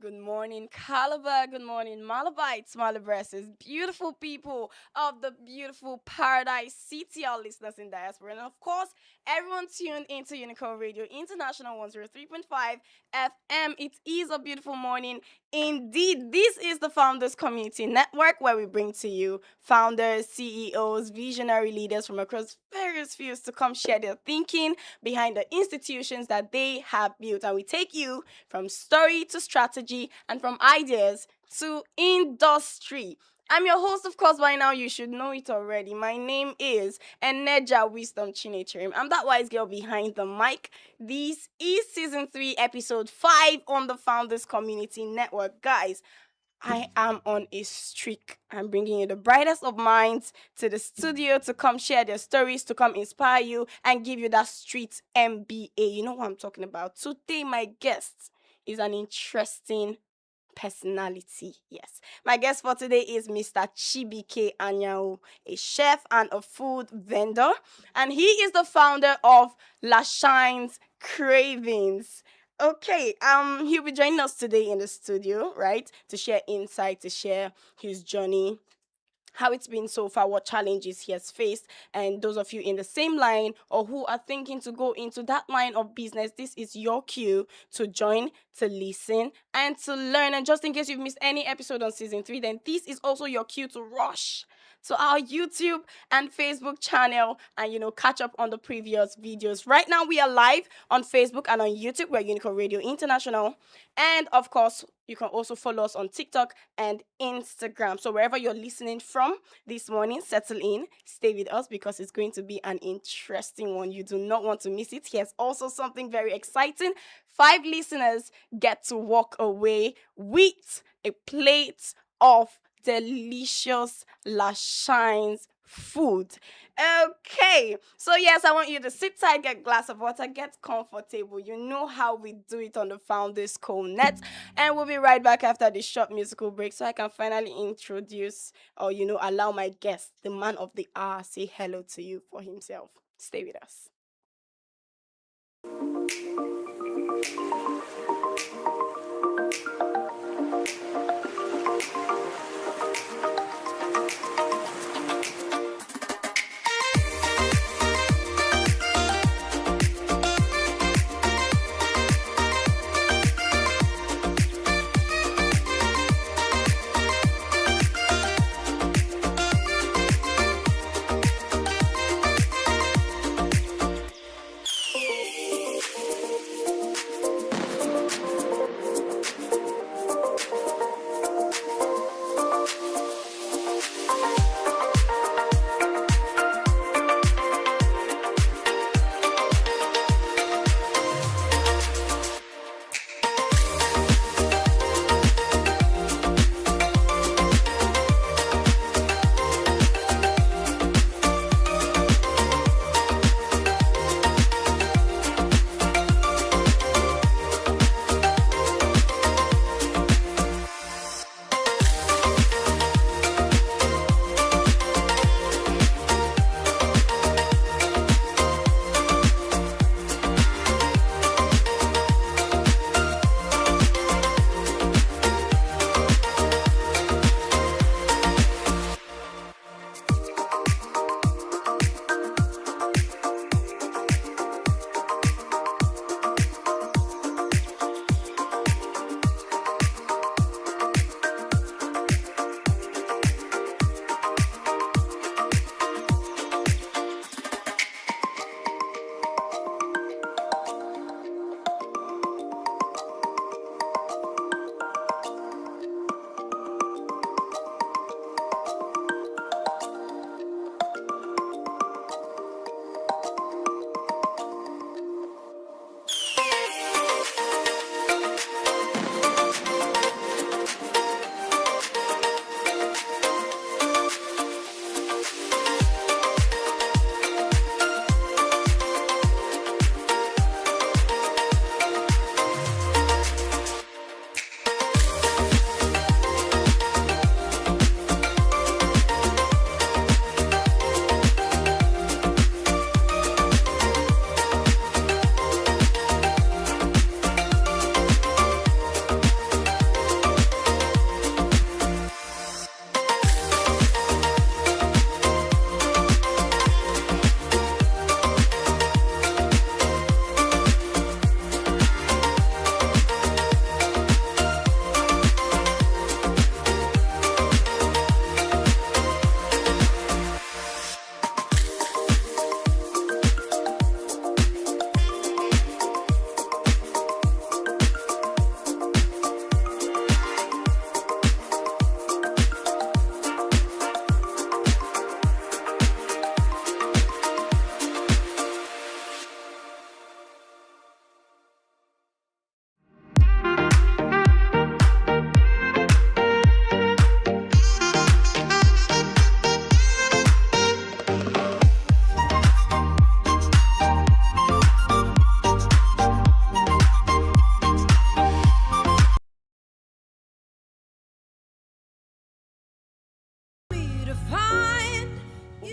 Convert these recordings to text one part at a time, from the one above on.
Good morning, Calabar. Good morning, Malabites, Malabresses, beautiful people of the beautiful Paradise City, our listeners in diaspora. And of course, everyone tuned into UNICAL Radio International 103.5 FM. It is a beautiful morning. Indeed, this is the Founders Community Network where we bring to you founders, CEOs, visionary leaders from across various fields to come share their thinking behind the institutions that they have built. And we take you from story to strategy and from ideas to industry. I'm your host, of course, by now you should know it already. My name is Eneja Wisdom Chinecherim. I'm that wise girl behind the mic. This is season 3, episode 5 on the Founders Community Network. Guys, I am on a streak. I'm bringing you the brightest of minds to the studio to come share their stories, to come inspire you and give you that street MBA. You know what I'm talking about. Today, my guest is an interesting personality. Yes. My guest for today is Mr. Chibuike Emmanuel, a chef and a food vendor. And he is the founder of La Shine's Cravings. Okay, he'll be joining us today in the studio, right? To share insight, to share his journey, how it's been so far, what challenges he has faced, and those of you in the same line or who are thinking to go into that line of business, this is your cue to join, to listen, and to learn. And just in case you've missed any episode on season 3, then this is also your cue to rush to our YouTube and Facebook channel and, catch up on the previous videos. Right now, we are live on Facebook and on YouTube. We're UNICAL Radio International. And, of course, you can also follow us on TikTok and Instagram. So wherever you're listening from this morning, settle in, stay with us because it's going to be an interesting one. You do not want to miss it. Here's also something very exciting. 5 listeners get to walk away with a plate of delicious La Shine's food. Okay, so yes, I want you to sit tight, get a glass of water, get comfortable. You know how we do it on the Founders Conet. And we'll be right back after this short musical break so I can finally introduce or, allow my guest, the man of the hour, say hello to you for himself. Stay with us.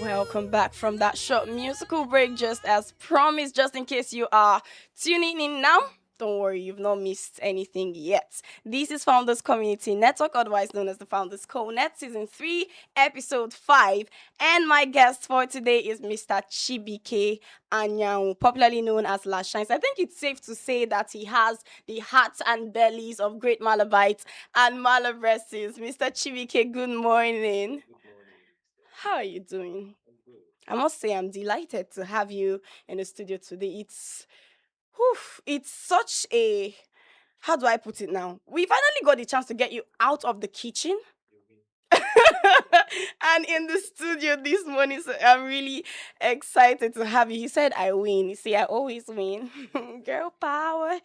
Welcome back from that short musical break. Just as promised, just in case you are tuning in now, don't worry, you've not missed anything yet. This is Founders Community Network, otherwise known as the Founders Conet, Season 3, Episode 5. And my guest for today is Mr. Chibuike Emmanuel, popularly known as Last Shines. I think it's safe to say that he has the hearts and bellies of great Malabites and Malabresses. Mr. Chibuike, good morning. How are you doing? I must say I'm delighted to have you in the studio today. It's such a, how do I put it now? We finally got the chance to get you out of the kitchen and in the studio this morning. So I'm really excited to have you. He said I win. You see, I always win. Girl power.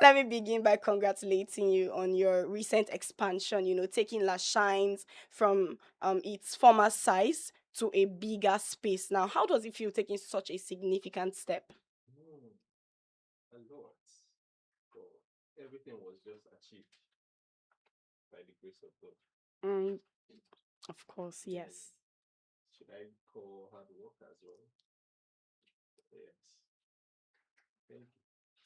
Let me begin by congratulating you on your recent expansion, taking La Shines from its former size to a bigger space. Now, how does it feel taking such a significant step? A lot. But everything was just achieved by the grace of God. Of course, yes. Should I call hard work as well? Yes. Thank you.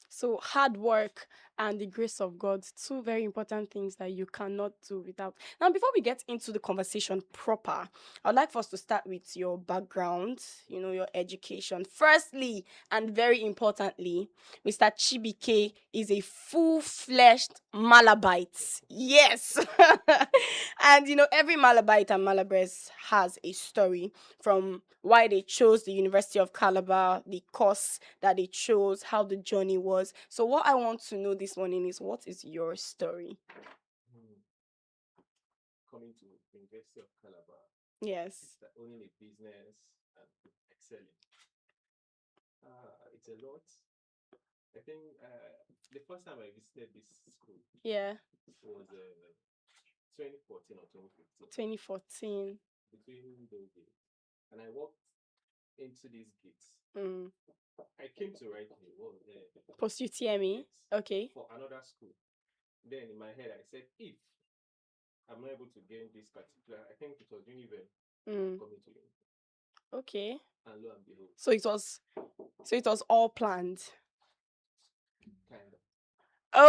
So hard work and the grace of God, two very important things that you cannot do without. Now, before we get into the conversation proper, I'd like for us to start with your background, your education. Firstly, and very importantly, Mr. Chibuike is a full-fledged Malabite. Yes. And, every Malabite and Malabrese has a story from why they chose the University of Calabar, the course that they chose, how the journey was. So what I want to know this morning is, what is your story? Coming to the University of Calabar. Yes. Owning a business and excelling. It's a lot. I think the first time I visited this school was 2014 or 2015. 2014. Between those days. And I walked into these gates. I came to write post UTME. Yes, Okay. for another school. Then in my head I said, if I'm not able to gain this particular, I think it was UNICAL coming to UNICAL. Okay. And lo and behold. So it was all planned. Kind of.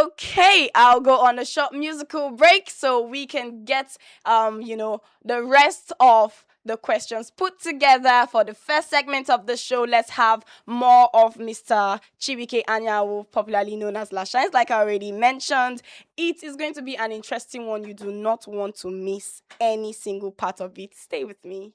Okay, I'll go on a short musical break so we can get the rest of the questions put together for the first segment of the show. Let's have more of Mr. Chibuike Emmanuel, popularly known as Last Shines. Like I already mentioned, it is going to be an interesting one. You do not want to miss any single part of it. Stay with me.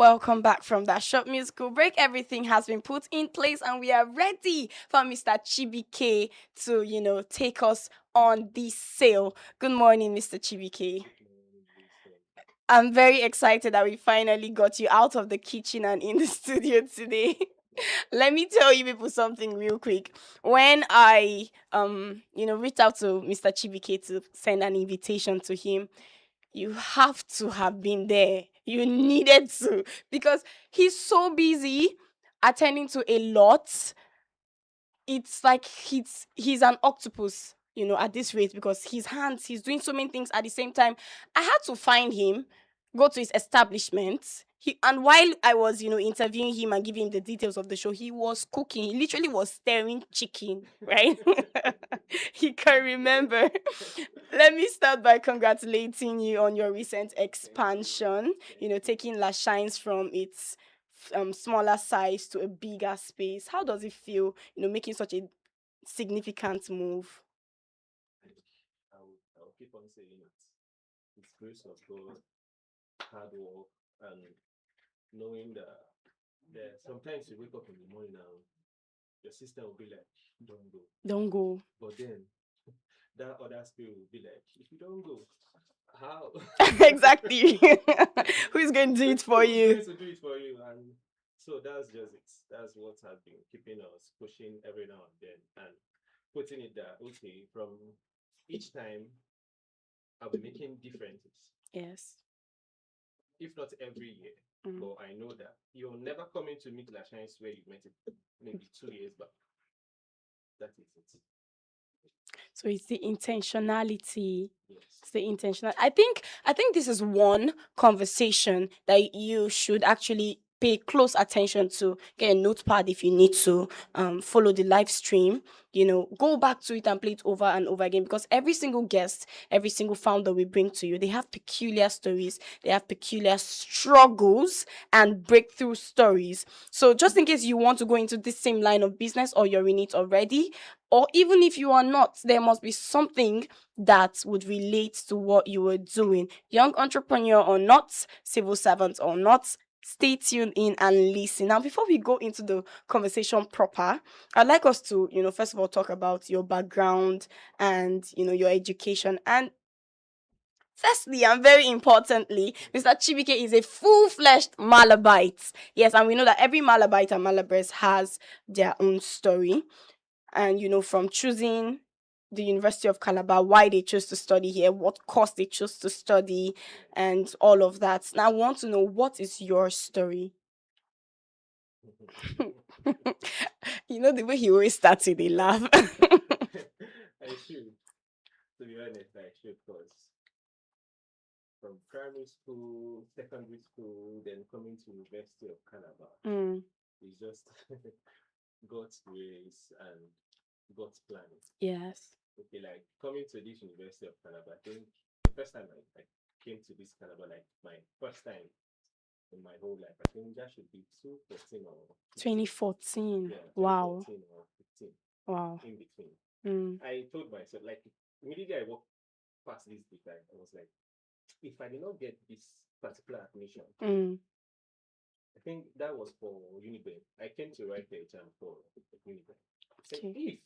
welcome back from that short musical break. Everything has been put in place and we are ready for Mr. Chibuike to, take us on this sail. Good morning, Mr. Chibuike. I'm very excited that we finally got you out of the kitchen and in the studio today. Let me tell you people something real quick. When I reached out to Mr. Chibuike to send an invitation to him, you have to have been there. You needed to, because he's so busy attending to a lot. It's like he's an octopus, at this rate, because he's doing so many things at the same time. I had to find him, go to his establishment. And while I was, interviewing him and giving him the details of the show, he was cooking. He literally was stirring chicken, right? He can remember. Let me start by congratulating you on your recent expansion, taking La Shines from its smaller size to a bigger space. How does it feel, making such a significant move? I'll keep on saying it. It's grace of God, hard work, and knowing that sometimes you wake up in the morning and your sister will be like, don't go. Don't go. But then that other spirit will be like, if you don't go, how? Exactly. Who's going to do it for you? Who's going to do it for you? And so that's just it. That's what has been keeping us pushing every now and then and putting it that, okay, from each time I'll be making differences. Yes. If not every year, but I know that you're never coming to meet La Chance where you met it maybe 2 years back. That is it. So it's the intentionality. Yes. It's the intentional. I think this is one conversation that you should actually pay close attention to. Get a notepad if you need to. Follow the live stream. Go back to it and play it over and over again, because every single guest, every single founder we bring to you, they have peculiar stories. They have peculiar struggles and breakthrough stories. So just in case you want to go into this same line of business, or you're in it already, or even if you are not, there must be something that would relate to what you were doing. Young entrepreneur or not, civil servant or not, stay tuned in and listen. Now, before we go into the conversation proper, I'd like us to, first of all, talk about your background and, your education. And firstly, and very importantly, Mr. Chibuike is a full-fledged Malabite. Yes, and we know that every Malabite and Malabrese has their own story. And, from choosing the University of Calabar, why they chose to study here, what course they chose to study, and all of that. Now, I want to know, what is your story? The way he always starts with a laugh. I should. To be honest, I should, because from primary school, secondary school, then coming to University of Calabar, it's just God's grace and God's plan. Yes. Okay, like coming to this University of Calabar, I think the first time I came to this Calabar, like my first time in my whole life, I think that should be 2014 or 2014. Yeah, 2014 Wow. or 15. Wow. In between. I told myself, like, immediately I walked past this big guy, I was like, if I did not get this particular admission, I think that was for UNIBEN. I came to write the exam for UNIBEN. So if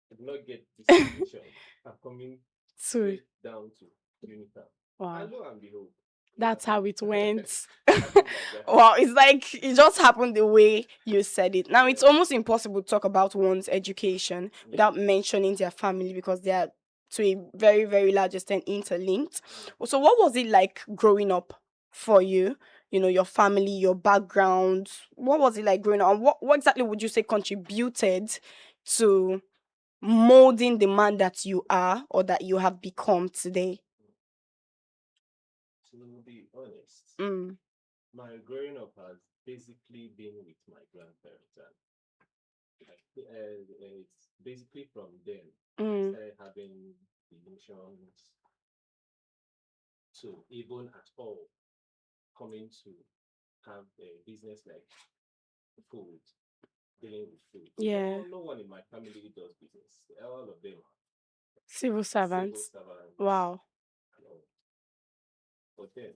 I did not get this admission, I'm coming straight down to UNICAL. Wow. And lo and behold, that's how it went. like Wow, it's like it just happened the way you said it. Now, it's almost impossible to talk about one's education without mentioning their family, because they are, to a very, very large extent, interlinked. So what was it like growing up for you? Your family, your background. What was it like growing up? And what exactly would you say contributed to molding the man that you are, or that you have become today? To be honest, my growing up has basically been with my grandparents, and it's basically from them I started having emotions to even at all coming to have a business like food, dealing with food. Yeah. No one in my family does business. All of them are Civil servants. Wow. But then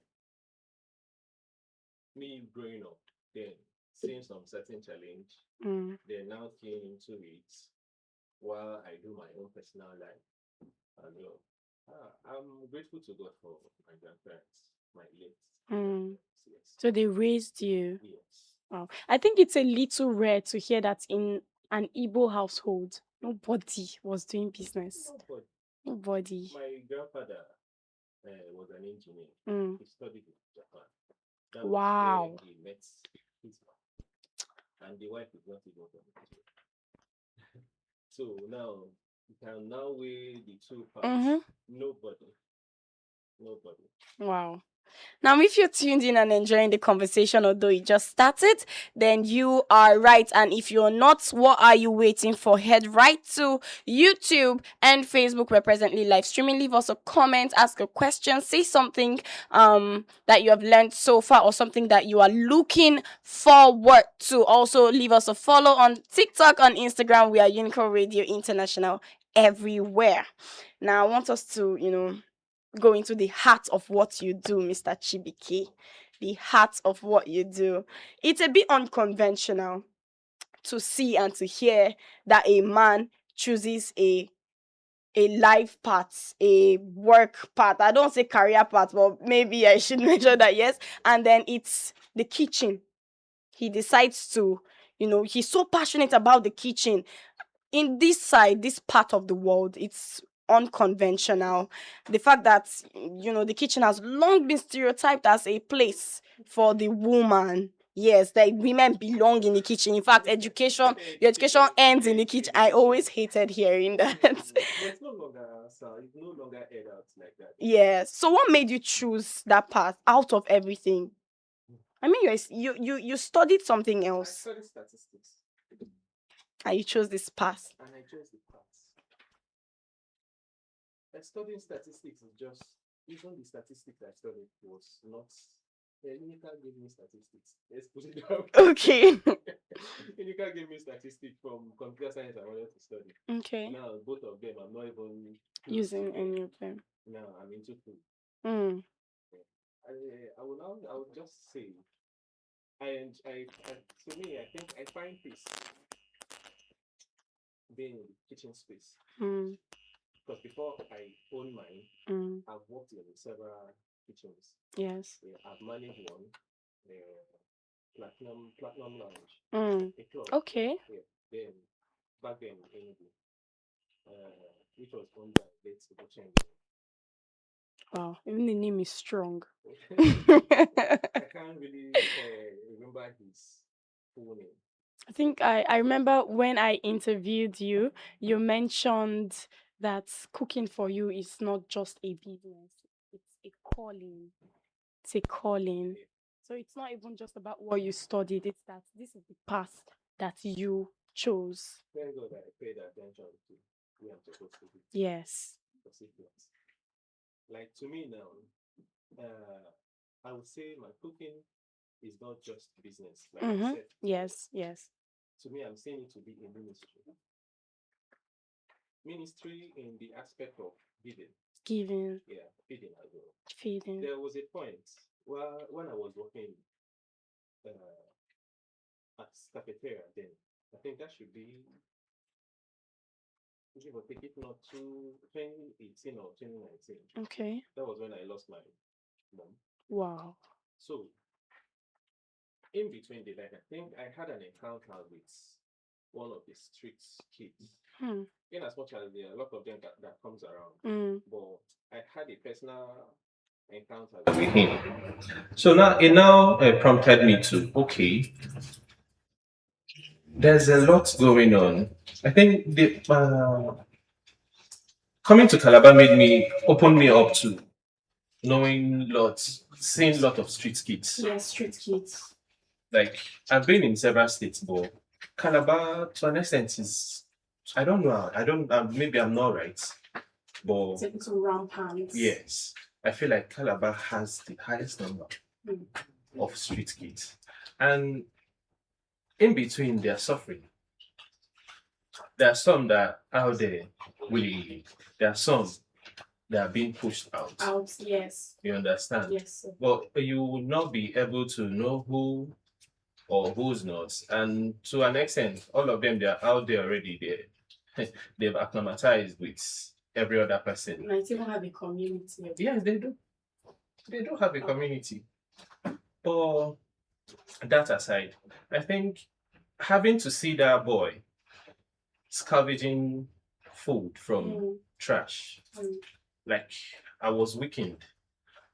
me growing up, then seeing some certain challenge, then now keying into it while I do my own personal life. And I'm grateful to God for my grandparents, my late grandparents, yes. So they raised you. Yes. Wow. I think it's a little rare to hear that in an Igbo household, nobody was doing business. Nobody. My grandfather was an engineer. He studied in Japan. That was Wow. where he met his wife. And the wife is not even from Nigeria. So now you can now weigh the two parts. Nobody. Wow. Now, if you're tuned in and enjoying the conversation, although it just started, then you are right. And if you're not, what are you waiting for? Head right to YouTube and Facebook. We're presently live streaming. Leave us a comment, ask a question, say something that you have learned so far or something that you are looking forward to. Also, leave us a follow on TikTok, on Instagram. We are UNICAL Radio International everywhere. Now, I want us to, go into the heart of what you do, Mr. Chibuike. The heart of what you do. It's a bit unconventional to see and to hear that a man chooses a life path, a work path. I don't say career path, but maybe I should mention that, yes. And then it's the kitchen. He decides to, he's so passionate about the kitchen. In this part of the world, it's unconventional. The fact that the kitchen has long been stereotyped as a place for the woman. Yes, that women belong in the kitchen. In fact, your education ends in the kitchen. I always hated hearing that. It's no longer, sir. It's no longer aired out like that. Yes. So what made you choose that path out of everything? I mean, you studied something else. I studied statistics. And you chose this path. And I chose the path. Studying statistics is just, even the statistics I studied was not, UNICAL gave me statistics. Let's put it down. Okay. UNICAL gave me statistics from computer science I wanted to study. Okay. Now, both of them, I'm not even using any of them. Now, I'm into food. I will just say, to me, I think I find peace being in the kitchen space. Because before I own mine, I've worked in several kitchens. Yes. Yeah, I've managed one, Platinum Lounge. A club. Okay. Yeah. Then back then in which was owned by late Ocean. Wow, even the name is strong. I can't really remember his full name. I think I remember when I interviewed you, you mentioned that cooking for you is not just a business, it's a calling. It's a calling. So it's not even just about what you studied, it's that this is the path that you chose. Thank God I paid attention to where I'm supposed to be. Yes. Like to me now, I would say my cooking is not just business. Like I said. Yes. To me, I'm saying it to be a ministry. Ministry in the aspect of giving. Yeah, feeding as well. Feeding. There was a point when I was working at cafeteria then. I think that should be, give or take, if not 2018 or 2019. Okay. That was when I lost my mom. Wow. So, in between the line, I think I had an encounter with one of the street kids. In as much as there are a lot of them that comes around, but I had a personal encounter with him. So now it prompted me to, okay, there's a lot going on. I think the coming to Calabar opened me up to seeing a lot of street kids. Yes, street kids. Like I've been in several states, but Calabar to an extent is, I don't know. Maybe I'm not right, but it's rampant. Yes, I feel like Calabar has the highest number of street kids, and in between they're suffering. There are some that are out there willingly. There are some they are being pushed out. Out, yes. You understand? Yes, sir. But you would not be able to know who or who's not. And to an extent, all of them, they are out there already. They've acclimatized with every other person. Might even have a community. Yes, they do. They do have a community. But that aside, I think having to see that boy scavenging food from trash, like I was weakened.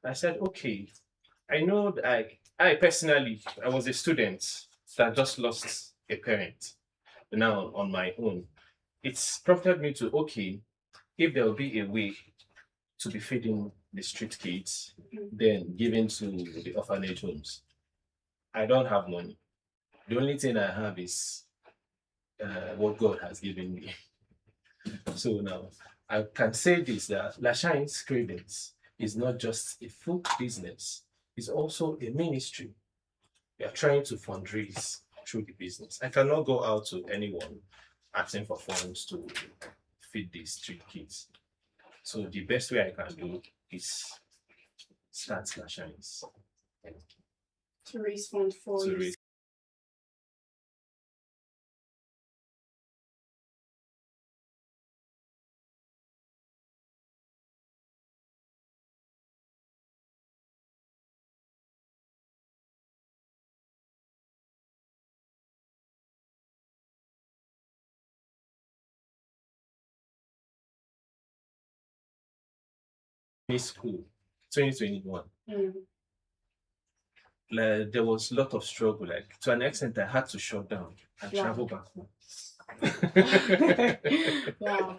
I said, okay, I know that I personally, I was a student that just lost a parent now on my own. It's prompted me to, okay, if there will be a way to be feeding the street kids, then giving to the orphanage homes. I don't have money. The only thing I have is what God has given me. So now I can say this, that Lashine's Cravings is not just a food business, it's also a ministry. We are trying to fundraise through the business. I cannot go out to anyone asking for funds to feed these street kids. So the best way I can do is start Lashine's. To raise funds for you. School 2021. Like, there was a lot of struggle. Like, to an extent, I had to shut down and travel back home. Wow.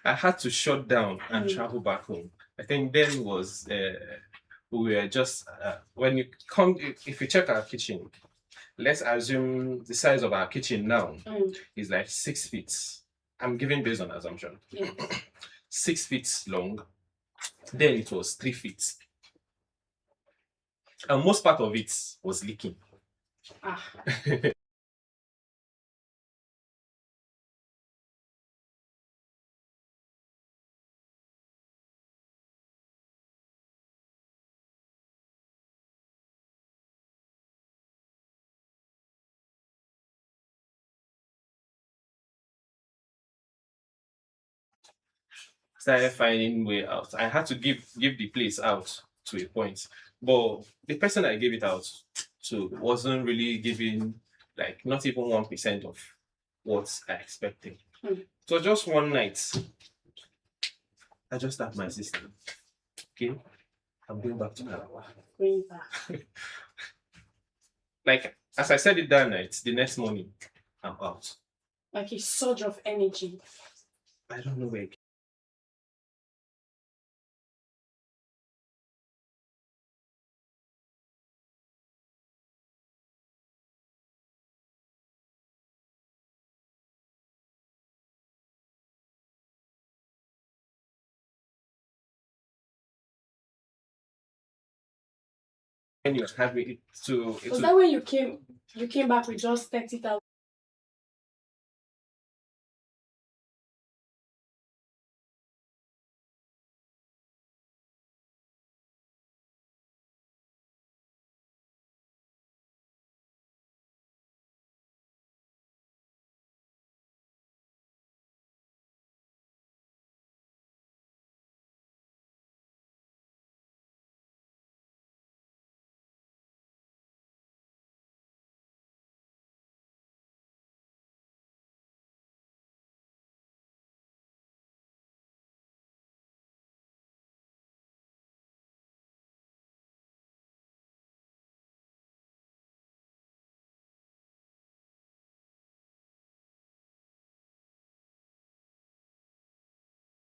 I had to shut down and travel back home. I think then was we were just when you come, if you check our kitchen, let's assume the size of our kitchen now is like 6 feet. I'm giving based on assumption. 6 feet long. Then it was 3 feet. And most part of it was leaking. Started finding way out. I had to give the place out to a point. But the person I gave it out to wasn't really giving, like, not even 1% of what I expected. So just one night, I just asked my sister, okay, I'm going back to Calabar. Going back. Like, as I said it that night, the next morning, I'm out. Like a surge of energy. I don't know where. When you have it to. Was that when you came back with just 30,000?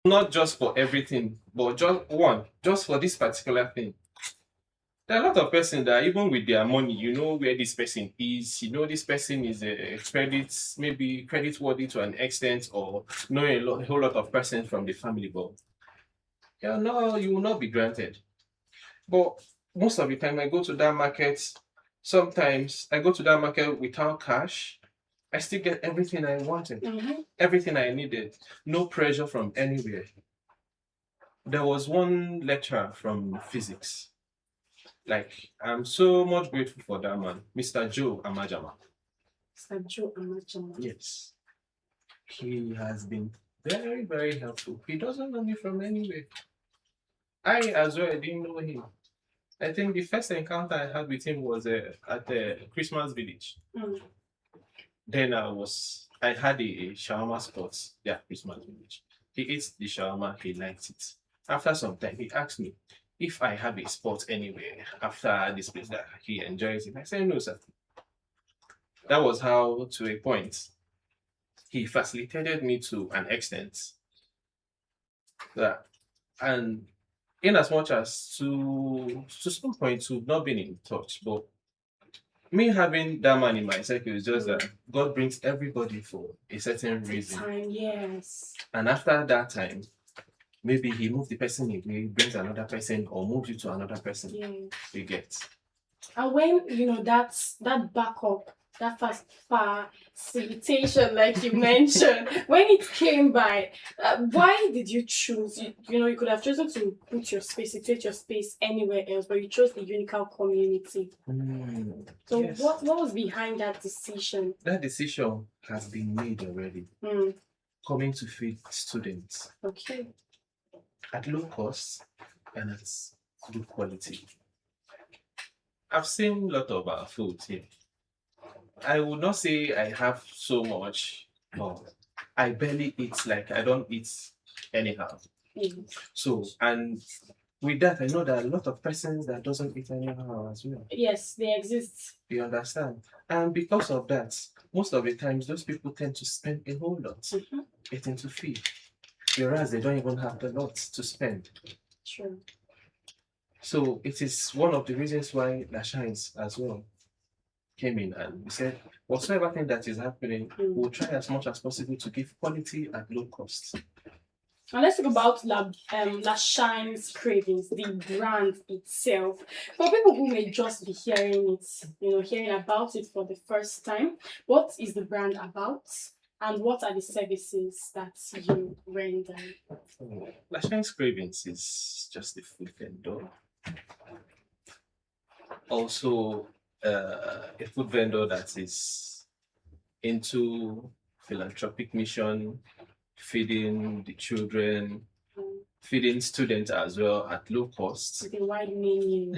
Not just for everything, but just for this particular thing. There are a lot of persons that even with their money, you know where this person is, you know this person is maybe credit worthy to an extent, or knowing a whole lot of persons from the family, but no, you will not be granted. But most of the time I go to that market, sometimes I go to that market without cash. I still get everything I wanted, everything I needed. No pressure from anywhere. there was one lecturer from physics. Like, I'm so much grateful for that man, Mr. Joe Amajama. Mr. Joe Amajama. Yes. He has been very, very helpful. He doesn't know me from anywhere. I as well didn't know him. I think the first encounter I had with him was at the Christmas village. Then I had a shawarma spot, Christmas village. He ate the shawarma, he liked it. After some time, he asked me if I have a spot anywhere after this place that he enjoys it. I said, no, sir. That was how, to a point, he facilitated me to an extent. And in as much as to some point, we've not been in touch, but me having that man in my circle is just that God brings everybody for a certain reason. Time, yes. And after that time, maybe he moves the person away, brings another person, or moves you to another person. Yeah. You get. And when that backup, that facilitation, like you mentioned, when it came by, why did you choose? You could have chosen to situate your space anywhere else, but you chose the UNICAL community. So yes. What was behind that decision? That decision has been made already. Coming to feed students. Okay. At low cost and at good quality. I've seen a lot of food here. I would not say I have so much, but I barely eat, like I don't eat anyhow. So, and with that, I know that a lot of persons that doesn't eat anyhow as well. Yes, they exist. You understand? And because of that, most of the times, those people tend to spend a whole lot getting to feed. Whereas they don't even have the lot to spend. Sure. So it is one of the reasons why La Shines as well came in and we said, whatsoever thing that is happening, we'll try as much as possible to give quality at low cost. And let's talk about La Shine's Cravings, the brand itself. For people who may just be hearing about it for the first time, what is the brand about? And what are the services that you render? La Shine's Cravings is just a food vendor. Also, a food vendor that is into philanthropic mission, feeding the children, feeding students as well at low cost. With a wide menu.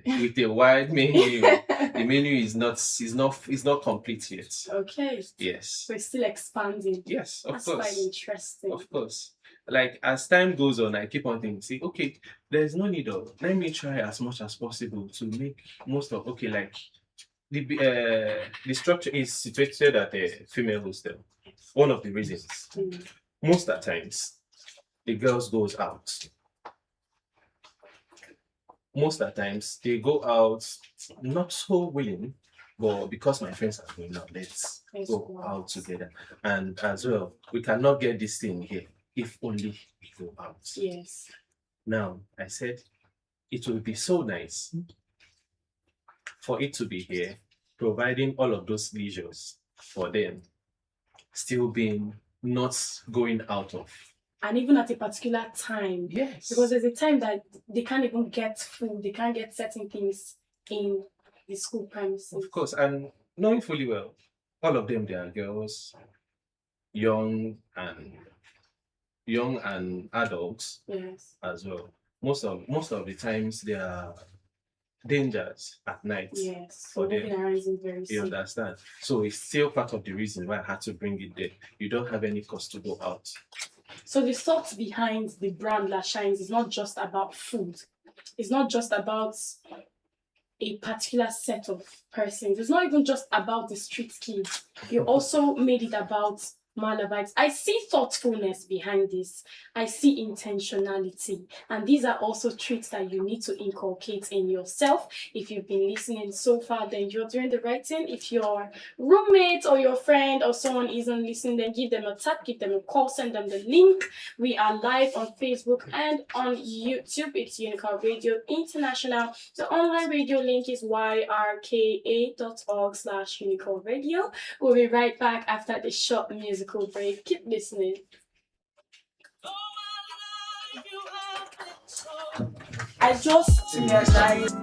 With a wide menu. The menu is not complete yet. Okay. Yes. So it's still expanding. Yes, of That's course. That's quite interesting. Of course. Like as time goes on, I keep on thinking, okay, there's no need of, let me try as much as possible to make most of, like the structure is situated at a female hostel. One of the reasons. Most of the times, the girls goes out. Most of the times, they go out not so willing, but because my friends are going out, let's go out together. And as well, we cannot get this thing here if only we go out. Yes. Now, I said, it will be so nice for it to be here, providing all of those leisures for them, still being not going out of. And even at a particular time. Yes. Because there's a time that they can't even get food, they can't get certain things in the school premises. Of course, and knowing fully well, all of them, they are girls, young and adults. Yes. As well. Most of the times, there are dangers at night. Yes. For moving around isn't very safe. You understand? So it's still part of the reason why I had to bring it there. You don't have any cost to go out. So the thought behind the brand La Shines is not just about food. It's not just about a particular set of persons. It's not even just about the street kids. You also made it about Malabites. I see thoughtfulness behind this. I see intentionality. And these are also traits that you need to inculcate in yourself. If you've been listening so far, then you're doing the right thing. If your roommate or your friend or someone isn't listening, then give them a tap, give them a call, send them the link. We are live on Facebook and on YouTube. It's UNICAL Radio International. The online radio link is yrka.org/UNICAL Radio. We'll be right back after the short musical break. Keep listening. I just realized.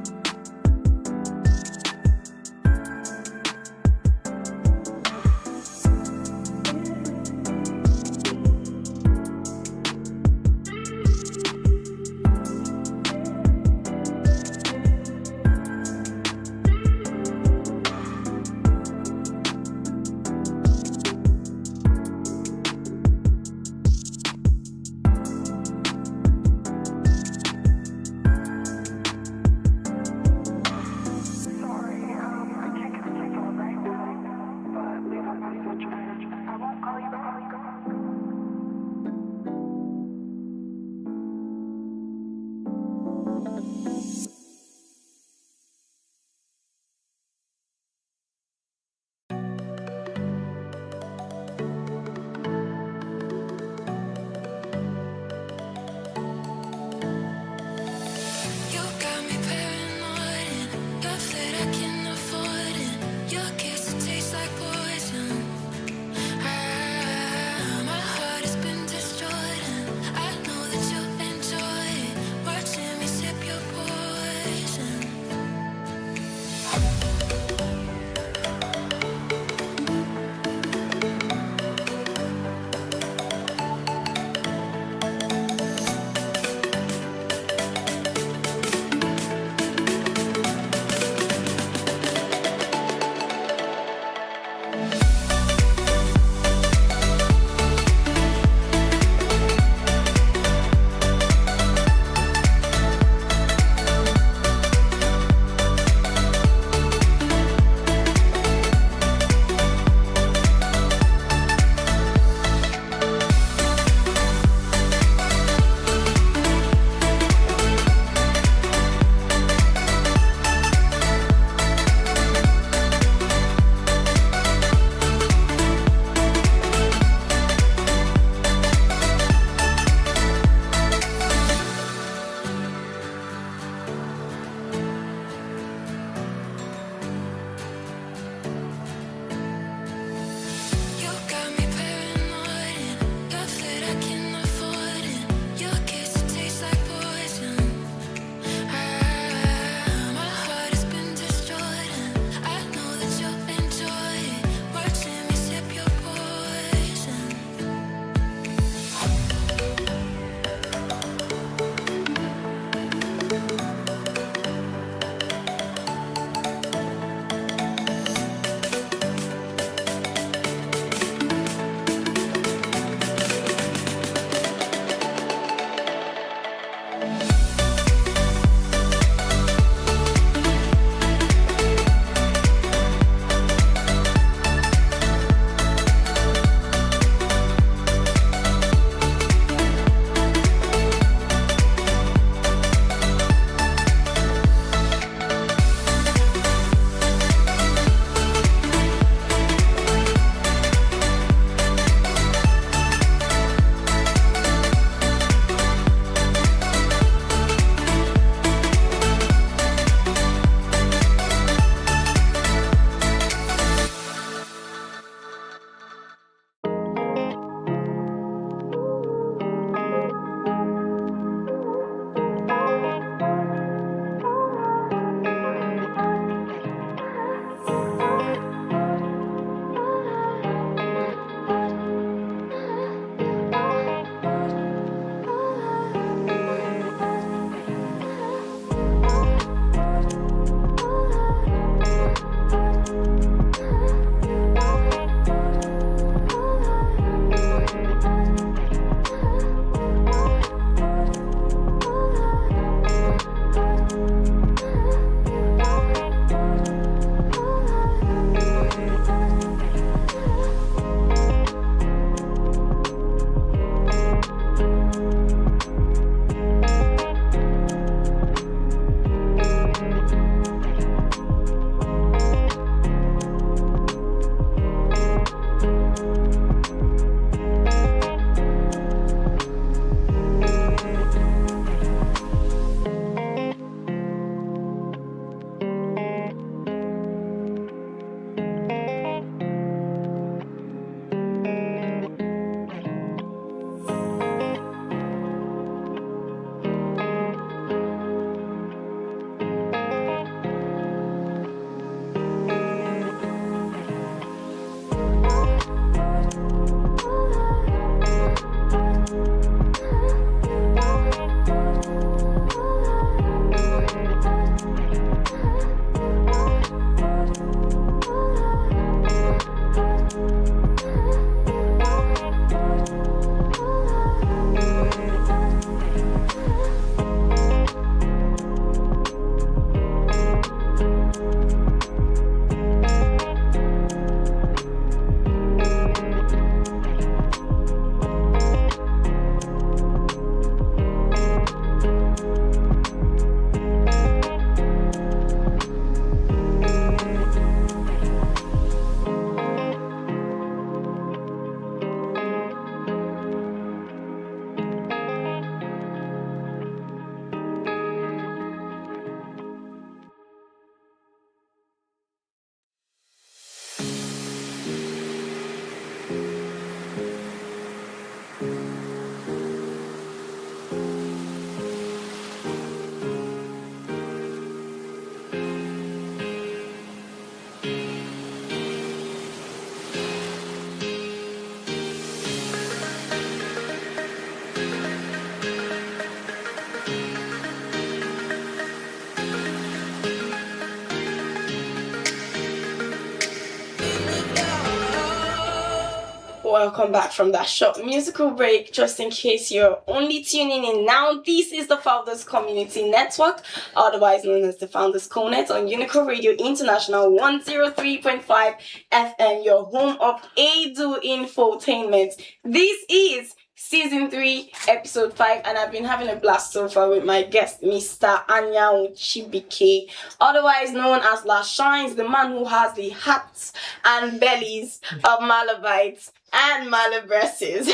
Welcome back from that short musical break. Just in case you're only tuning in now, this is the Founders Community Network, otherwise known as the Founders Conet on UNICAL Radio International 103.5 FM, your home of Edu Infotainment. This is Season 3, Episode 5, and I've been having a blast so far with my guest, Mr. Anyamwu Chibuike, otherwise known as La Shines, the man who has the hats and bellies of Malabites and Malabresses.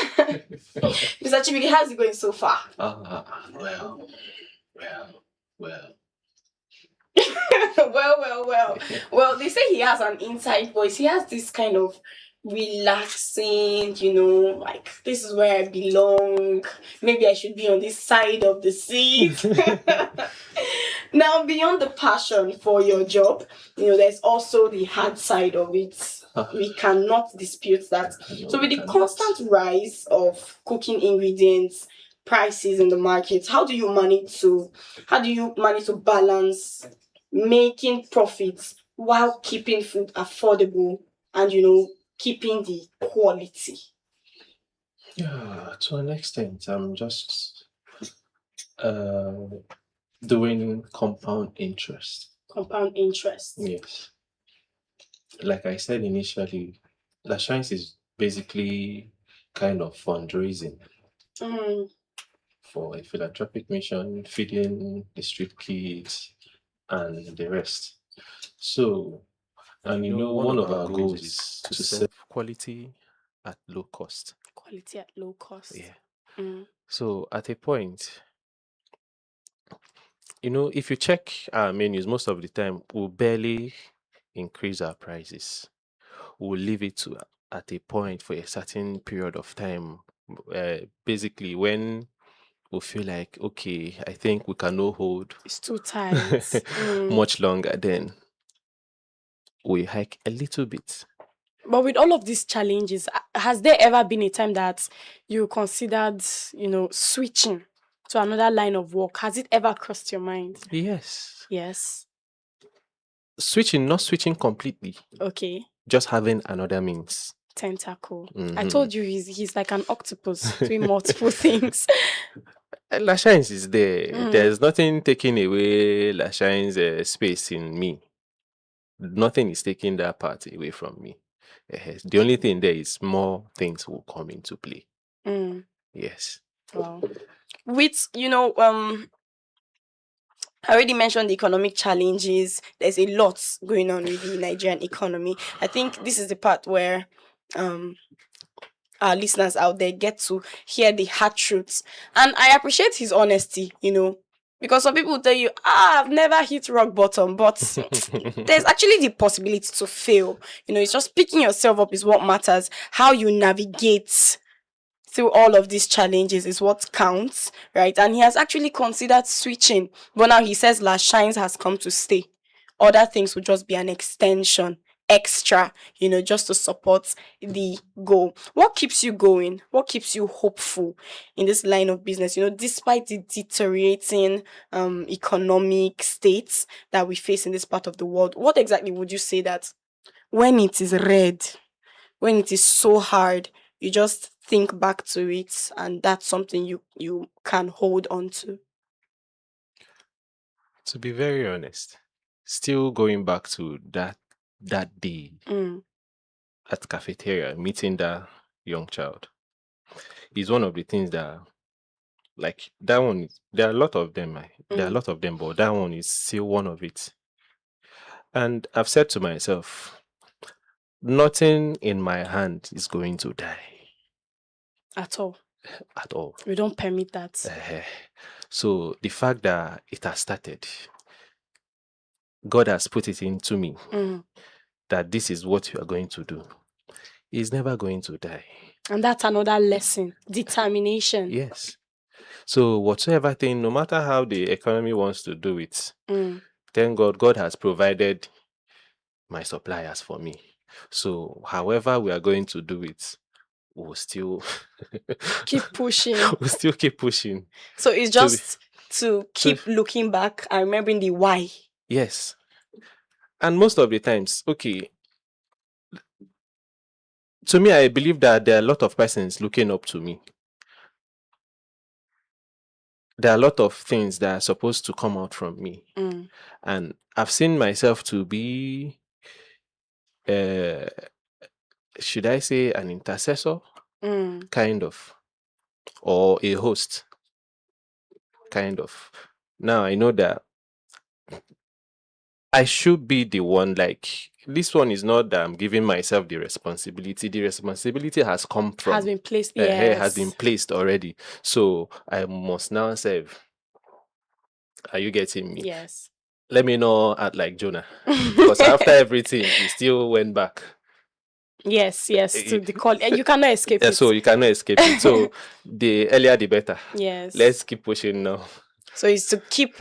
Mr. Chibuike, how's it going so far? Well. Well, they say he has an inside voice. He has this kind of relaxing, like, this is where I belong. Maybe I should be on this side of the seat. Now, beyond the passion for your job, there's also the hard side of it. We cannot dispute that. So with the constant rise of cooking ingredients, prices in the market, how do you manage to balance making profits while keeping food affordable and keeping the quality? Yeah, to an extent, I'm just doing compound interest. Compound interest. Yes. Like I said initially, La Shines is basically kind of fundraising for a philanthropic mission, feeding the street kids and the rest. So, and one of our goals is to serve quality at low cost. Quality at low cost. Yeah. So at a point, if you check our menus, most of the time we'll barely increase our prices. We'll leave it at a point for a certain period of time. Basically, when we feel like, okay, I think we cannot hold. It's too tight. Much longer, then we hike a little bit. But with all of these challenges, has there ever been a time that you considered, switching to another line of work? Has it ever crossed your mind? Yes. Not switching completely. Okay. Just having another means. Tentacle. I told you he's like an octopus doing multiple things. La Shines is there. There's nothing taking away La Shines' space in me. Nothing is taking that part away from me. The only thing there is more things will come into play. Yes. Wow. With, I already mentioned the economic challenges. There's a lot going on with the Nigerian economy. I think this is the part where our listeners out there get to hear the hard truths. And I appreciate his honesty, because some people will tell you, I've never hit rock bottom, but there's actually the possibility to fail. It's just picking yourself up is what matters. How you navigate through all of these challenges is what counts, right? And he has actually considered switching, but now he says La Shines has come to stay. Other things will just be an extension, extra, just to support the goal. What keeps you going? What keeps you hopeful in this line of business? Despite the deteriorating economic states that we face in this part of the world, what exactly would you say that when it is red, when it is so hard, you just think back to it and that's something you can hold on to? To be very honest, still going back to that day at cafeteria, meeting that young child is one of the things that, like, that one, there are a lot of them, but that one is still one of it. And I've said to myself, nothing in my hand is going to die. At all. We don't permit that. So the fact that it has started, God has put it into me that this is what you are going to do. It's never going to die. And that's another lesson. Determination. Yes. So whatsoever thing, no matter how the economy wants to do it, thank God has provided my suppliers for me. So however we are going to do it, we'll still keep pushing. We'll still keep pushing. So it's just to keep looking back and remembering the why. Yes. And most of the times, okay, to me, I believe that there are a lot of persons looking up to me. There are a lot of things that are supposed to come out from me. And I've seen myself to be, should I say, an intercessor, kind of, or a host, kind of. Now I know that I should be the one, like, this one is not that I'm giving myself the responsibility. The responsibility has come from... Has been placed, has been placed already. So I must now serve. Are you getting me? Yes. Let me know at like Jonah. Because after everything, he still went back. Yes, to the call. You cannot escape it. So you cannot escape it. So the earlier the better. Yes. Let's keep pushing now. So it's to keep,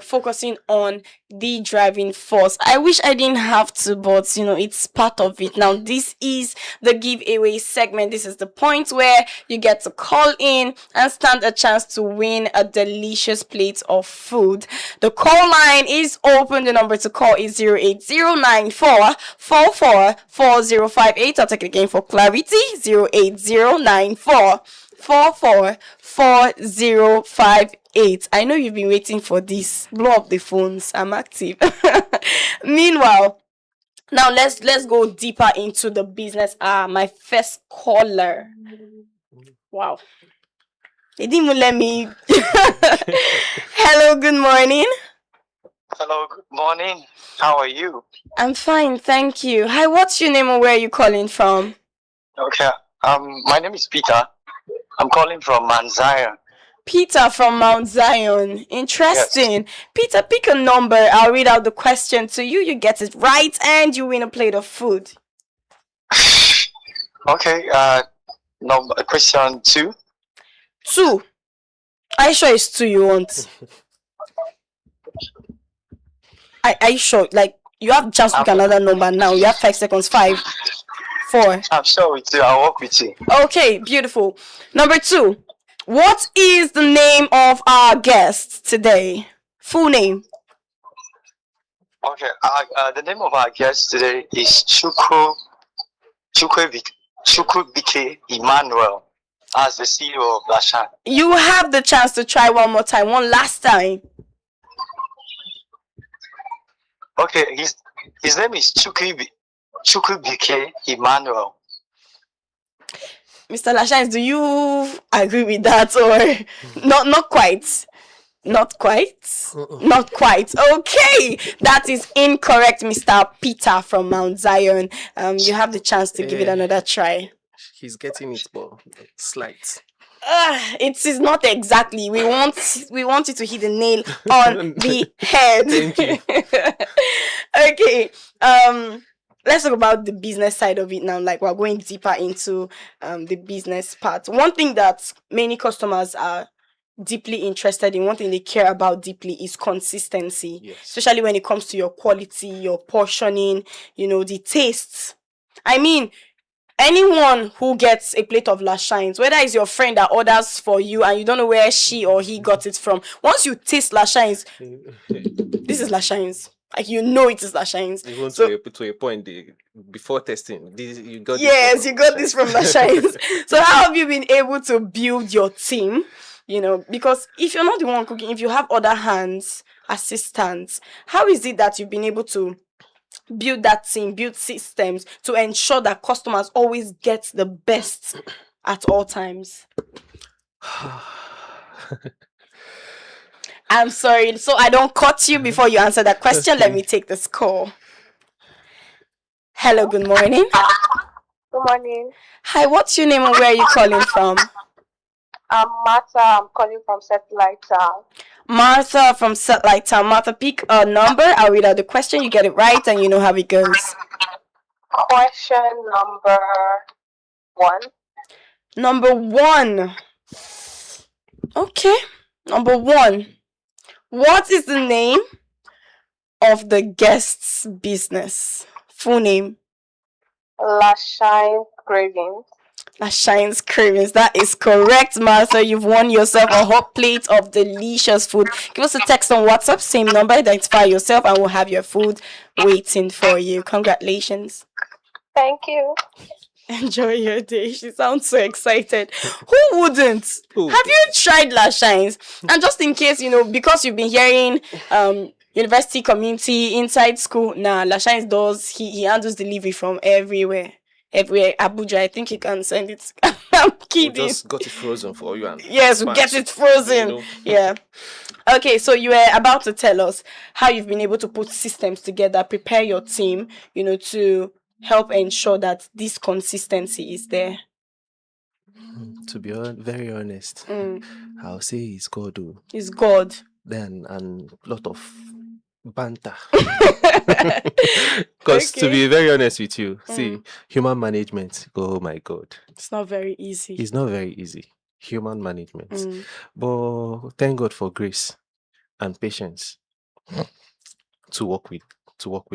focusing on the driving force. I wish I didn't have to, but, it's part of it. Now, this is the giveaway segment. This is the point where you get to call in and stand a chance to win a delicious plate of food. The call line is open. The number to call is 08094444058. I'll take it again for clarity. 08094444058. I know you've been waiting for this. Blow up the phones. I'm active. Meanwhile, now let's go deeper into the business. My first caller. Wow. They didn't even let me. Hello, good morning. Hello, good morning. How are you? I'm fine, thank you. Hi, what's your name and where are you calling from? Okay. My name is Peter. I'm calling from Mount Zion. Peter from Mount Zion. Interesting. Yes. Peter, pick a number. I'll read out the question to you. You get it right and you win a plate of food. Okay. Question 2. 2. Are you sure it's 2 you want? Are you sure? Like, you have just pick another number now. You have 5 seconds. 5, 4. I'm sure with you. I'll work with you. Okay, beautiful. Number 2. What is the name of our guest today? Full name. Okay. The name of our guest today is Chibuike Emmanuel, as the CEO of Lashan. You have the chance to try one more time, one last time. Okay. His name is Chibuike Emmanuel. Mr. Lashines, do you agree with that or not quite? Not quite? Not quite. Okay, that is incorrect, Mr. Peter from Mount Zion. You have the chance to give it another try. He's getting it, but slight. It is not exactly. We want you to hit the nail on the head. Thank you. Okay. Let's talk about the business side of it now. Like, we're going deeper into the business part. One thing that many customers are deeply interested in, one thing they care about deeply is consistency. Yes. Especially when it comes to your quality, your portioning, the tastes. I mean, anyone who gets a plate of Lashines, whether it's your friend that orders for you and you don't know where she or he got it from, once you taste Lashines, this is Lashines. Like, it is Lashines. Even to a point, before testing, you got this from Lashines. So how have you been able to build your team? Because if you're not the one cooking, if you have other hands, assistants, how is it that you've been able to build that team, build systems to ensure that customers always get the best at all times? I'm sorry, so I don't cut you before you answer that question. Let me take this call. Hello, good morning. Good morning. Hi, what's your name and where are you calling from? I'm Martha. I'm calling from Satellite Town. Martha from Satellite Town. Martha, pick a number. I'll read out the question. You get it right and you know how it goes. Question number 1. Number 1. Okay. Number 1. What is the name of the guest's business? Full name. Lashine's Cravings. Lashine's Cravings. That is correct, Martha. You've won yourself a hot plate of delicious food. Give us a text on WhatsApp, same number, identify yourself, and we'll have your food waiting for you. Congratulations. Thank you. Enjoy your day. She sounds so excited. Who wouldn't? Have you tried Lashines? And just in case, because you've been hearing university community inside school, Lashines does. He handles delivery from everywhere. Abuja, I think he can send it. I'm kidding. We just got it frozen for you. Yes, we get it frozen. Yeah. Okay, so you were about to tell us how you've been able to put systems together, prepare your team, to help ensure that this consistency is there. To be very honest, I'll say it's God. It's God. Then and a lot of banter. Because to be very honest with you, see, human management, oh my God. It's not very easy. It's not very easy. Human management. But thank God for grace and patience to work with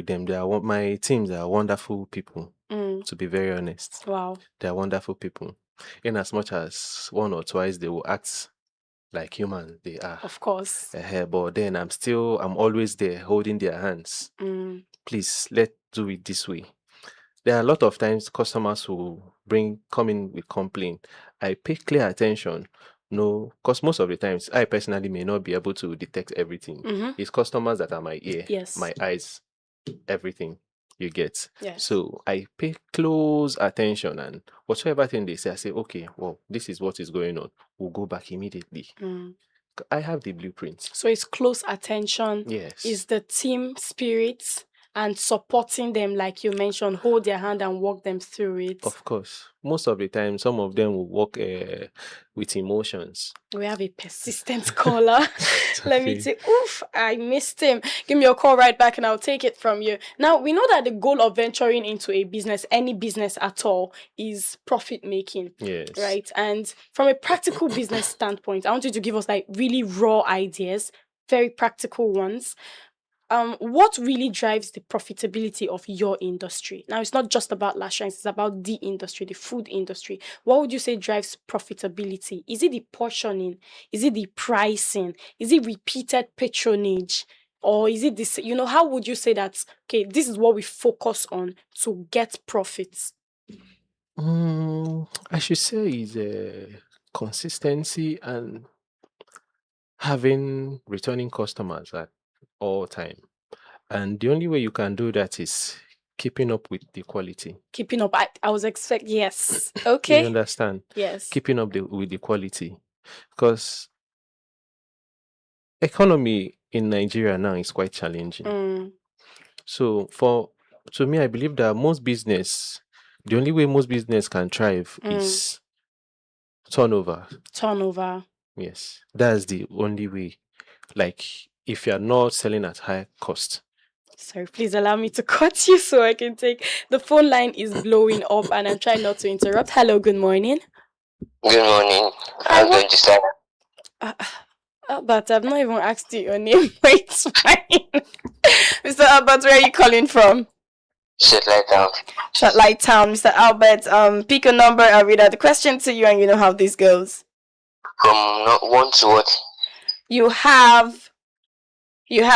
them. My teams are wonderful people, to be very honest. Wow. They are wonderful people. In as much as one or twice they will act like humans, they are. Of course. But then I'm always there holding their hands. Please, let's do it this way. There are a lot of times customers who come in with complaint. I pay clear attention. No, because most of the times I personally may not be able to detect everything. It's customers that are my ear, my eyes, everything you get. Yes. So I pay close attention, and whatever thing they say, I say, okay, well, this is what is going on. We'll go back immediately. I have the blueprint. So it's close attention. Yes. It's the team spirit and supporting them, like you mentioned, hold their hand and walk them through it. Of course. Most of the time, some of them will work with emotions. We have a persistent caller. Let me say, oof, I missed him. Give me a call right back and I'll take it from you. Now, we know that the goal of venturing into a business, any business at all, is profit making. Yes. Right? And from a practical business standpoint, I want you to give us like really raw ideas, very practical ones. What really drives the profitability of your industry? Now, it's not just about Lashines, it's about the industry, the food industry. What would you say drives profitability? Is it the portioning? Is it the pricing? Is it repeated patronage? Or is it this, how would you say that, okay, this is what we focus on to get profits? I should say is consistency and having returning customers at all time. And the only way you can do that is keeping up with the quality. Keeping up, I was expecting, yes. Okay. You understand? Yes. Keeping up with the quality. Because economy in Nigeria now is quite challenging. So to me, I believe that the only way most business can thrive is turnover. Turnover. Yes. That's the only way. Like, if you're not selling at high cost. Sorry, please allow me to cut you so I can take... The phone line is blowing up and I'm trying not to interrupt. Hello, good morning. Good morning. I'm going to start. But I've not even asked you your name. Wait, it's fine. Mr. Albert, where are you calling from? Satellite Town. Satellite Town. Mr. Albert, pick a number. I'll read out the question to you and you know how this goes. From 1 to what? You have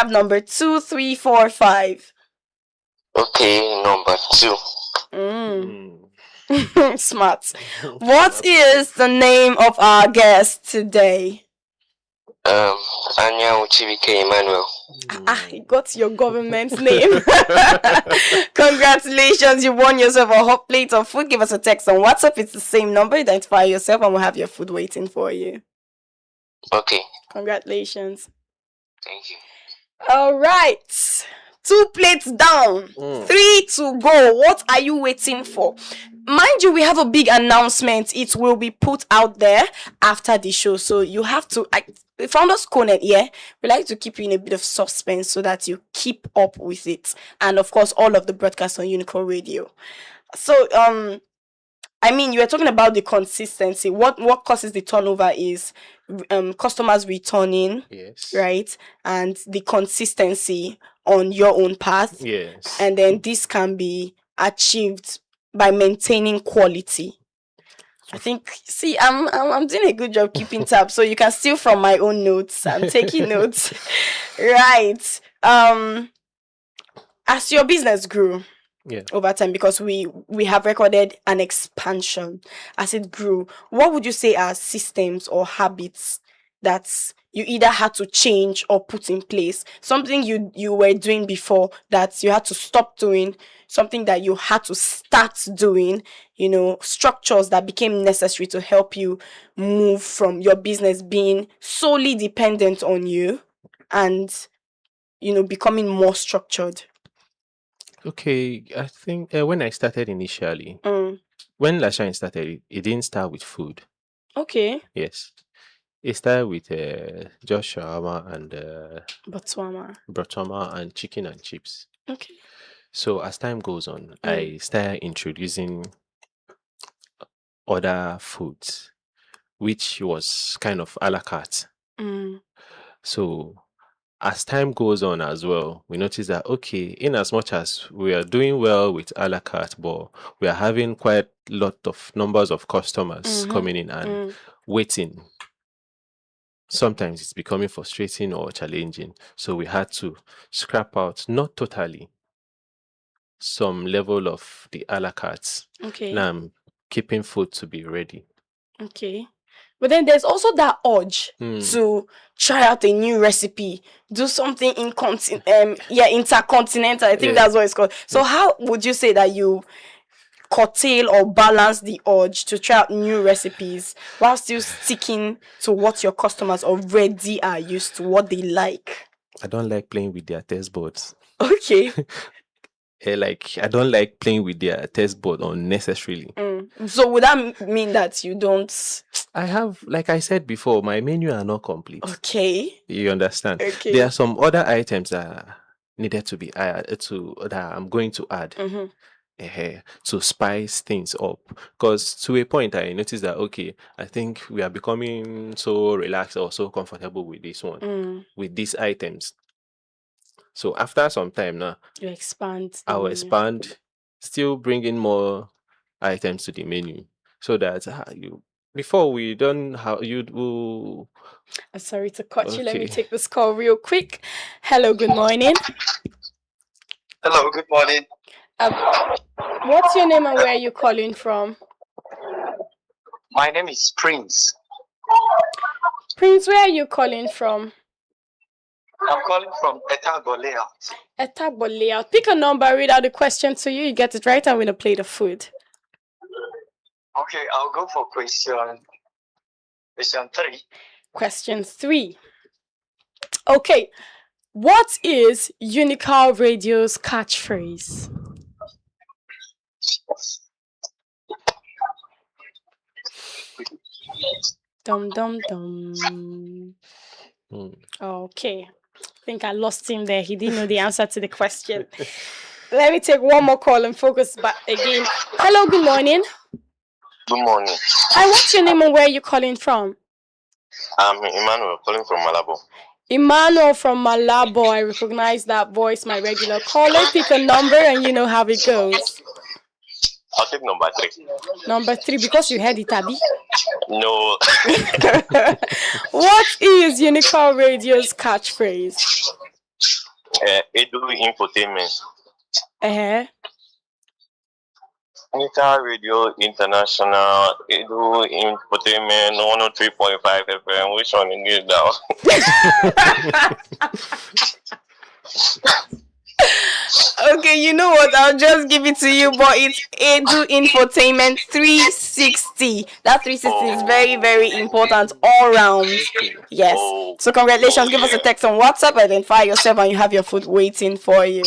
number 2, 3, 4, 5. Okay, number 2. Smart. What is the name of our guest today? Anyamwu Chibuike Emmanuel. You got your government name. Congratulations, you won yourself a hot plate of food. Give us a text on WhatsApp. It's the same number. Identify yourself and we'll have your food waiting for you. Okay. Congratulations. Thank you. All right. 2 plates down. 3 to go. What are you waiting for? Mind you, we have a big announcement. It will be put out there after the show. So you have to... Founders Conet, we like to keep you in a bit of suspense so that you keep up with it. And of course, all of the broadcasts on UNICAL Radio. So, you were talking about the consistency. What causes the turnover is customers returning, yes, right? And the consistency on your own path. Yes. And then this can be achieved by maintaining quality. I think, I'm doing a good job keeping tabs, so you can steal from my own notes. I'm taking notes. Right. As your business grew, over time, because we have recorded an expansion as it grew. What would you say are systems or habits that you either had to change or put in place? Something you were doing before that you had to stop doing, something that you had to start doing, structures that became necessary to help you move from your business being solely dependent on you and, becoming more structured. Okay, I think when I started initially, when Lashine started, it didn't start with food. Okay. Yes. It started with just shawarma and Botwama and chicken and chips. Okay. So as time goes on, I started introducing other foods, which was kind of a la carte. So as time goes on as well, we notice that, okay, in as much as we are doing well with a la carte, but we are having quite a lot of numbers of customers coming in and waiting. Sometimes it's becoming frustrating or challenging. So we had to scrap out, not totally, some level of the a la carte. Okay. Now I'm keeping food to be ready. Okay. But then there's also that urge to try out a new recipe, do something intercontinental. I think that's what it's called. So how would you say that you curtail or balance the urge to try out new recipes while still sticking to what your customers already are used to, what they like? I don't like playing with their taste buds. Okay. I don't like playing with their taste board unnecessarily. So would that mean that you don't? I have, like I said before, my menu are not complete. Okay. You understand? Okay. There are some other items that needed to be added that I'm going to add to spice things up. Because to a point, I noticed that, okay, I think we are becoming so relaxed or so comfortable with this one, with these items. So after some time now, you expand. I'll expand, still bring in more items to the menu, so that before we don't how you do. I'm sorry to cut you. Let me take this call real quick. Hello, good morning. Hello, good morning. What's your name and where are you calling from? My name is Prince. Prince, where are you calling from? I'm calling from Etagbo Layout. Etagbo Layout. Pick a number, read out the question to you. You get it right, I'm going to play the food. Okay, I'll go for question 3. Question 3. Okay. What is UNICAL Radio's catchphrase? Dum dum dum. Okay. I think I lost him there. He didn't know the answer to the question. Let me take one more call and focus back again. Hello, good morning. Good morning. Hi, what's your name and where are you calling from? I'm Emmanuel, calling from Malabo. Emmanuel from Malabo. I recognize that voice, my regular caller. Pick a number and you know how it goes. I'll take number 3. Number 3, because you heard it, Abby? No. What is UNICAL Radio's catchphrase? Edu Infotainment. UNICAL Radio International, Edu Infotainment, 103.5 FM. Which one is it now? Okay, you know what? I'll just give it to you, but it's Edu Infotainment 360. That 360 is very, very important all round. Yes. So congratulations. Give us a text on WhatsApp, identify yourself, and you have your food waiting for you.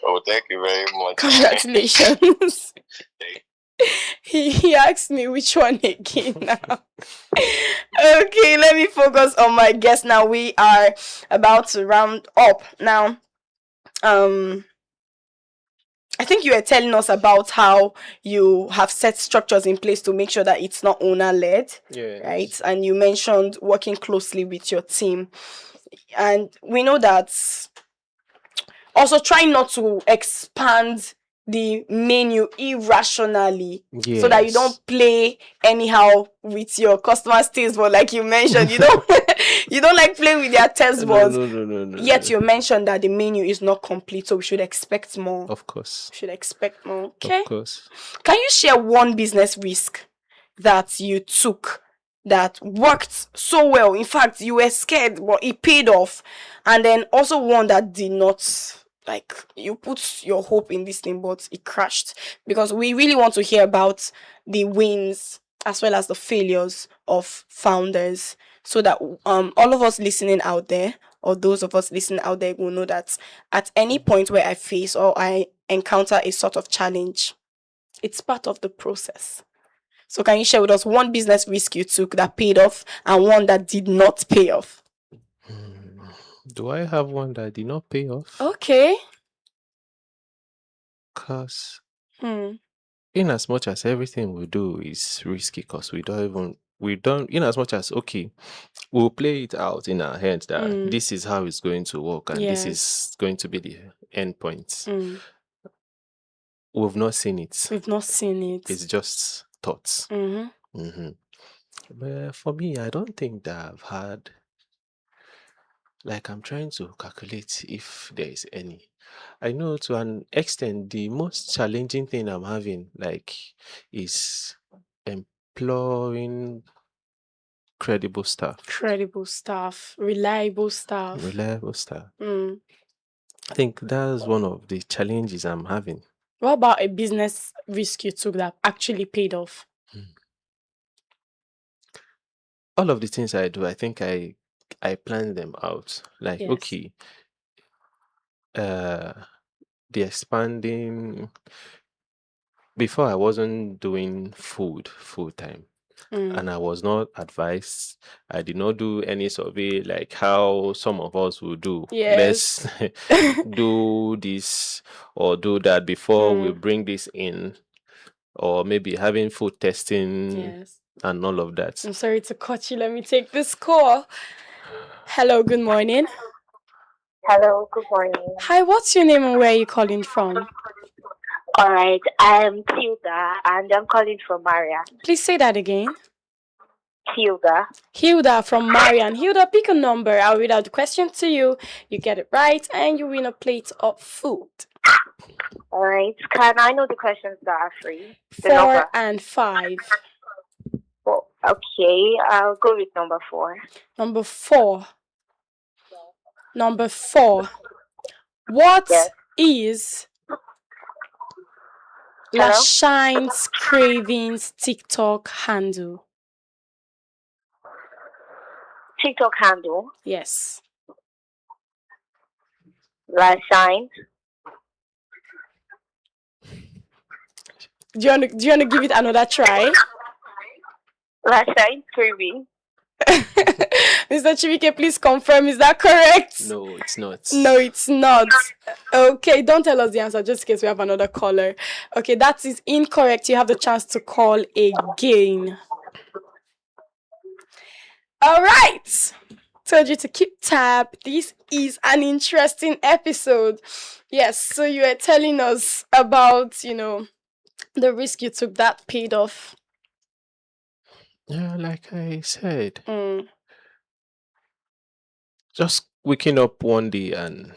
Oh, thank you very much. Congratulations. He asked me which one again now. Okay, let me focus on my guest now. We are about to round up now. I think you were telling us about how you have set structures in place to make sure that it's not owner-led, right? And you mentioned working closely with your team. And we know that also trying not to expand the menu irrationally, Yes. so that you don't play anyhow with your customers' taste buds, like you mentioned. You don't you don't like playing with their taste buds. No. Yet you mentioned that the menu is not complete, so we should expect more. Of course. Should expect more. Okay. Of course. Can you share one business risk that you took that worked so well? In fact, you were scared, but it paid off. And then also one that did not, like, you put your hope in this thing, but it crashed. Because we really want to hear about the wins as well as the failures of founders, so that all of us listening out there, or those of us listening out there, will know that at any point where I face or I encounter a sort of challenge, it's part of the process. So can you share with us one business risk you took that paid off and one that did not pay off? Do I have one that did not pay off? Okay. Because in as much as everything we do is risky, because we don't, in as much as, okay, we'll play it out in our heads that this is how it's going to work and this is going to be the end point. We've not seen it. We've not seen it. It's just thoughts. But for me, I don't think that I've had, like, I'm trying to calculate if there is any. I know to an extent the most challenging thing I'm having, like, is employing credible staff. Reliable staff. I think that's one of the challenges I'm having. What about a business risk you took that actually paid off? All of the things I do, I think I plan them out. Like, okay, the expanding. Before, I wasn't doing food full time, and I was not advised. I did not do any survey like how some of us will do. Yes. Let's do this or do that before we bring this in, or maybe having food testing and all of that. I'm sorry to cut you. Let me take this call. Hello, good morning. Hello, good morning. Hi, what's your name and where are you calling from? All right, I'm Hilda and I'm calling from Maria. Please say that again. Hilda from Marian. Hilda, pick a number. I'll read out the question to you. You get it right and you win a plate of food. All right. Can I know the questions that are free? 4 and 5. Oh, okay, I'll go with number 4. Number 4. What is Lashine's Cravings TikTok handle? TikTok handle? Yes. Lashine. Do you want to give it another try? Lashine Craving. Mr. Chibuike, please confirm. Is that correct? No, it's not. No, it's not. Okay, don't tell us the answer just in case we have another caller. Okay, that is incorrect. You have the chance to call again. All right. Told you to keep tab. This is an interesting episode. Yes, so you were telling us about, the risk you took that paid off. Yeah, like I said. Just waking up one day and